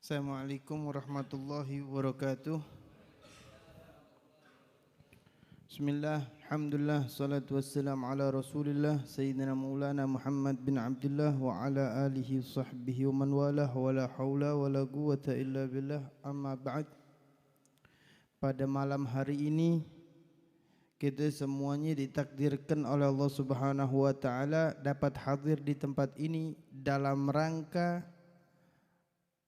Assalamualaikum warahmatullahi wabarakatuh. Bismillah, alhamdulillah, salatu wassalam ala rasulillah Sayyidina Maulana Muhammad bin Abdullah wa ala alihi sahbihi wa man walah wa la hawla wa la quwata illa billah, amma ba'd. Pada malam hari ini kita semuanya ditakdirkan oleh Allah Subhanahu wa taala dapat hadir di tempat ini dalam rangka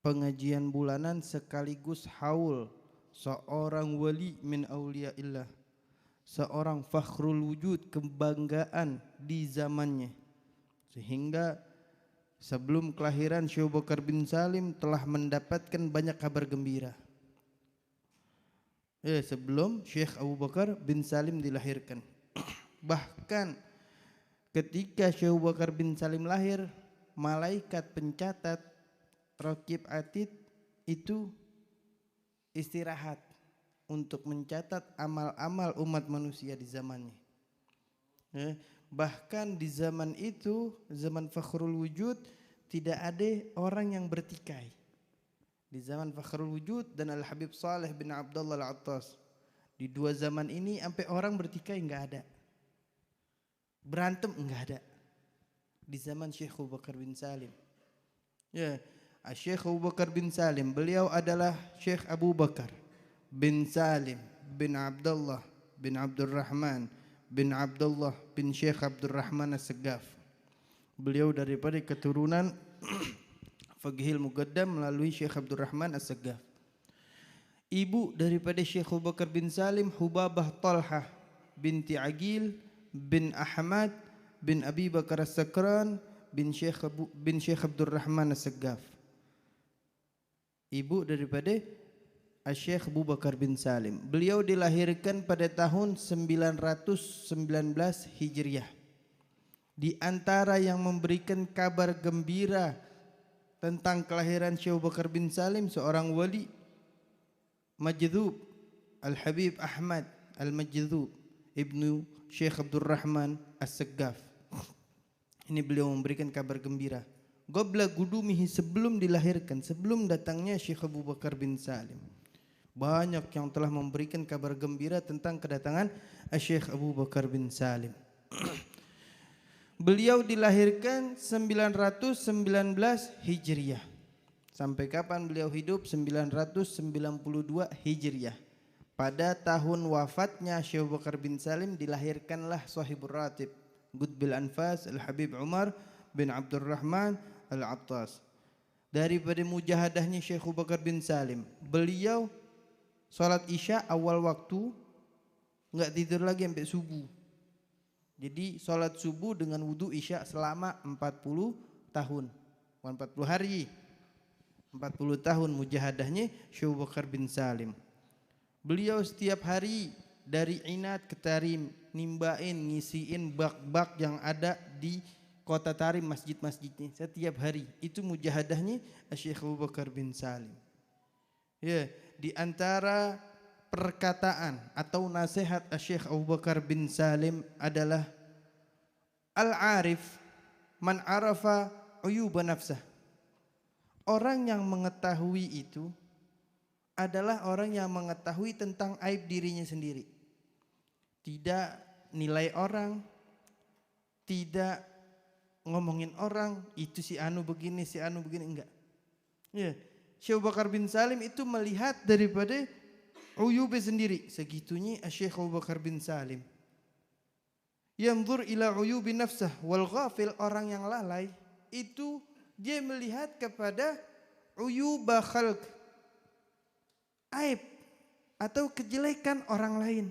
pengajian bulanan sekaligus haul seorang wali min auliyaillah, seorang fakhrul wujud, kebanggaan di zamannya, sehingga sebelum kelahiran Syekh Abu Bakar bin Salim telah mendapatkan banyak kabar gembira. Sebelum Syekh Abu Bakar bin Salim dilahirkan, bahkan ketika Syekh Abu Bakar bin Salim lahir, malaikat pencatat Raqib Atid itu istirahat untuk mencatat amal-amal umat manusia di zamannya. Bahkan di zaman itu, zaman Fakhrul Wujud, tidak ada orang yang bertikai. Di zaman Fakhrul Wujud dan Al-Habib Saleh bin Abdullah Al-Attas, di dua zaman ini sampai orang bertikai enggak ada, berantem enggak ada. Di zaman Syekh Abu Bakar bin Salim, Syekh Abu Bakar bin Salim, beliau adalah Syekh Abu Bakar bin Salim bin Abdullah bin Abdurrahman bin Abdullah bin Syekh Abdurrahman As-Segaf. Beliau daripada keturunan Faqihil Muqaddam melalui Syekh Abdurrahman As-Segaf. Ibu daripada Syekh Abu Bakar bin Salim, Hubabah Talhah binti Aqil bin Ahmad bin Abi Bakar As-Sakran bin Syekh Abdurrahman As-Segaf. Ibu daripada Syekh Abu Bakar bin Salim. Beliau dilahirkan pada tahun 919 Hijriah. Di antara yang memberikan kabar gembira tentang kelahiran Syekh Abu Bakar bin Salim, seorang wali Majdhub, Al-Habib Ahmad Al-Majdhub ibnu Syekh Abdurrahman As-Segaf. Ini beliau memberikan kabar gembira qabla gudumihi, sebelum dilahirkan, sebelum datangnya Syekh Abu Bakar bin Salim. Banyak yang telah memberikan kabar gembira tentang kedatangan Syekh Abu Bakar bin Salim. Beliau dilahirkan 919 Hijriah. Sampai kapan beliau hidup? 992 Hijriah. Pada tahun wafatnya Syekh Abu Bakar bin Salim dilahirkanlah Shahibur Ratib Qutbil Anfas Al-Habib Umar bin Abdurrahman Al-Attas. Daripada mujahadahnya Syekh Abu Bakar bin Salim, beliau salat Isya awal waktu, enggak tidur lagi sampai subuh. Jadi salat subuh dengan wudu Isya selama 40 tahun. 40 hari. 40 tahun mujahadahnya Syekh Abu Bakar bin Salim. Beliau setiap hari dari Inat ke Tarim nimbain, ngisiin bak-bak yang ada di kota Tarim, masjid-masjidnya setiap hari. Itu mujahadahnya Syekh Abu Bakar bin Salim. Di antara perkataan atau nasihat Syekh Abu Bakar bin Salim adalah al-arif man arafa uyuba nafsah. Orang yang mengetahui itu adalah orang yang mengetahui tentang aib dirinya sendiri. Tidak nilai orang, tidak ngomongin orang, itu si anu begini, si anu begini, enggak. Syekh Abu Bakar bin Salim itu melihat daripada uyub sendiri. Segitunya Syekh Abu Bakar bin Salim. Yanzur ila uyubi nafsah wal ghafil, orang yang lalai itu dia melihat kepada uyuba khalq, aib atau kejelekan orang lain.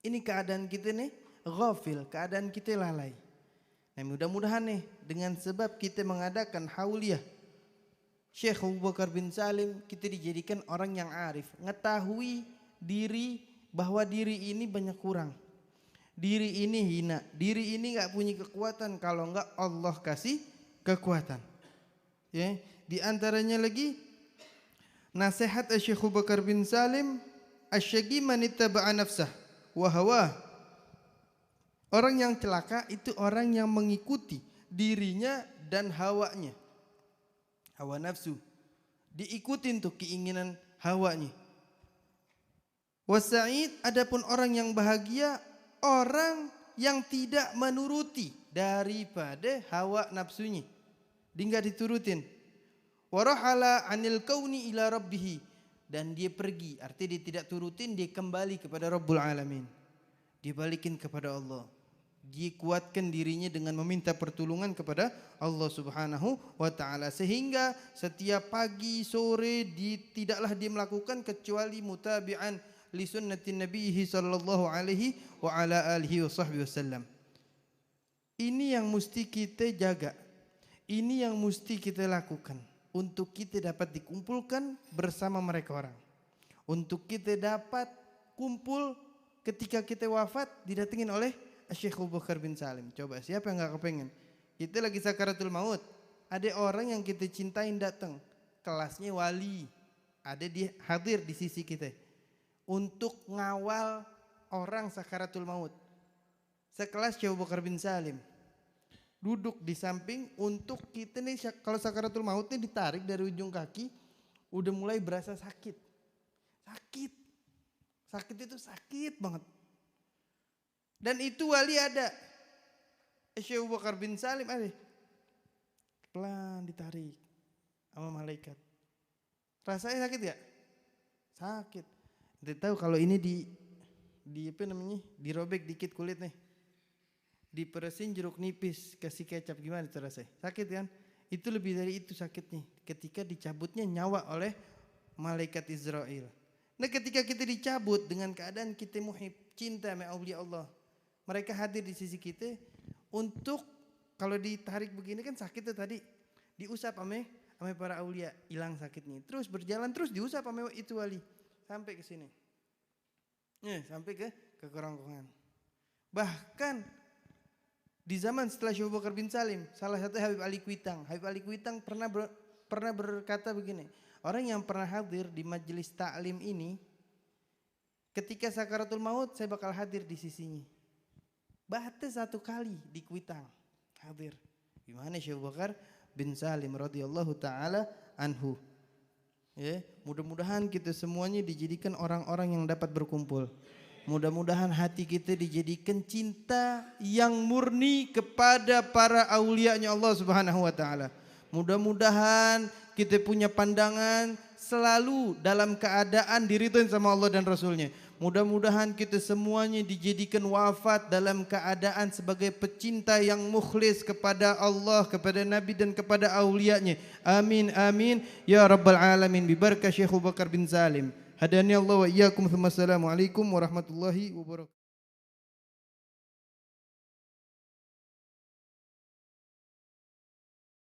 Ini keadaan kita nih ghafil, keadaan kita lalai. Nah, mudah-mudahan nih dengan sebab kita mengadakan hauliyah Syekh Abu Bakar bin Salim, kita dijadikan orang yang arif, mengetahui diri bahwa diri ini banyak kurang, diri ini hina, diri ini enggak punya kekuatan kalau enggak Allah kasih kekuatan. Di antaranya lagi nasihat Syekh Abu Bakar bin Salim, asyaqi man ittaba'a nafsah wa hawa. Orang yang celaka itu orang yang mengikuti dirinya dan hawanya, hawa nafsu. diikutin tuh keinginan hawanya. Wasa'id, adapun orang yang bahagia, orang yang tidak menuruti daripada hawa nafsunya. Dia enggak diturutin. Warahala 'anil kauni ila rabbih, dan dia pergi, artinya dia tidak turutin, dia kembali kepada Rabbul Alamin. Dia balikin kepada Allah. Dia kuatkan dirinya dengan meminta pertolongan kepada Allah Subhanahu wa taala, sehingga setiap pagi sore tidaklah dia melakukan kecuali mutabi'an li sunnatin nabiyhi sallallahu alaihi wa ala alihi wasallam. Ini yang mesti kita jaga. Ini yang mesti kita lakukan untuk kita dapat dikumpulkan bersama mereka orang. Untuk kita dapat kumpul ketika kita wafat didatengin oleh Syekh Abu Bakar bin Salim. Coba siapa yang enggak kepengen? Kita lagi sakaratul maut, ada orang yang kita cintain datang, kelasnya wali, ada dia hadir di sisi kita untuk ngawal orang sakaratul maut. Sekelas Syekh Abu Bakar bin Salim duduk di samping untuk kita nih, kalau sakaratul maut nih ditarik dari ujung kaki udah mulai berasa sakit. Sakit itu sakit banget. Dan itu wali ada. Syekh Abu Bakar bin Salim ada. Pelan ditarik sama malaikat. Rasanya sakit gak? Sakit. Ente tahu kalau ini di apa namanya? Dirobek dikit kulit nih. Diperesin jeruk nipis, kasih kecap, gimana itu rasanya? Sakit kan? Itu lebih dari itu sakitnya. Ketika dicabutnya nyawa oleh malaikat Israel. Nah, ketika kita dicabut dengan keadaan kita muhib, cinta sama aulia Allah, mereka hadir di sisi kita untuk, kalau ditarik begini kan sakitnya tadi diusap sama para aulia, hilang sakitnya. Terus berjalan terus diusap sama itu wali sampai ke sini. Sampai ke kerongkongan. Bahkan di zaman setelah Syekh Abu Bakar bin Salim, salah satu Habib Ali Kuitang pernah berkata begini, orang yang pernah hadir di majelis ta'lim ini, ketika sakaratul maut saya bakal hadir di sisinya. Bahkan satu kali di Kuitang hadir. Gimana Syekh Abu Bakar bin Salim radhiyallahu taala anhu. Ya, mudah-mudahan kita semuanya dijadikan orang-orang yang dapat berkumpul. Mudah-mudahan hati kita dijadikan cinta yang murni kepada para aulianya Allah Subhanahu wa taala. Mudah-mudahan kita punya pandangan selalu dalam keadaan diridhoin sama Allah dan Rasulnya. Mudah-mudahan kita semuanya dijadikan wafat dalam keadaan sebagai pecinta yang mukhlis kepada Allah, kepada Nabi dan kepada aulianya. Amin amin ya rabbal alamin bi barakah Syekh Abu Bakar bin Salim. Hadani Allah wa iyyakum. Assalamualaikum warahmatullahi wabarakatuh.